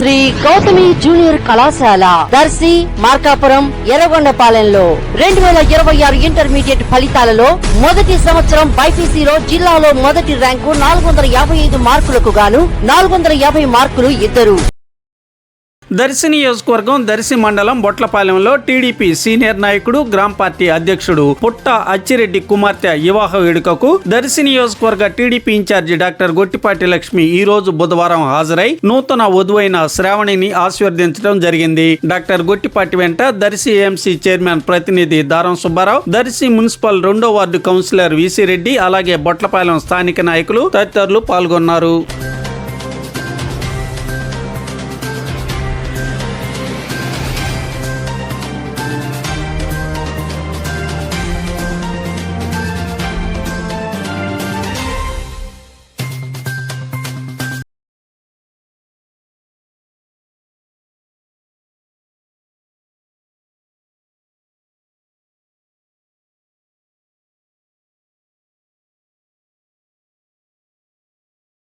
Shri Gautami junior కళాశాల Darsi, Markapuram, ఎర్రగొండపాలెంలో 2026 intermediate ఫలితాలలో మొదటి సంవత్సరం బైపీసీలో జిల్లాలో మొదటి ర్యాంకు 455 మార్కులకు గాను 450 మార్కులు ఇద్దరు. దర్శి నియోజకవర్గం దర్శి మండలం బొట్లపాలెంలో టీడీపీ సీనియర్ నాయకుడు, గ్రామ పార్టీ అధ్యక్షుడు పుట్ట అచ్చిరెడ్డి కుమార్తె వివాహ వేడుకకు దర్శి నియోజకవర్గ TDP in charge doctor Gottipati Lakshmi ఈ రోజు బుధవారం హాజరై నూతన వధువైన శ్రావణిని ఆశీర్వదించడం జరిగింది. డాక్టర్ గొట్టిపాటి వెంట దర్శి ఏఎంసీ చైర్మన్ ప్రతినిధి దారం సుబ్బారావు, దర్శి మున్సిపల్ 2వ వార్డు కౌన్సిలర్ విసి రెడ్డి, అలాగే బొట్లపాలెం స్థానిక నాయకులు తదితరులు పాల్గొన్నారు.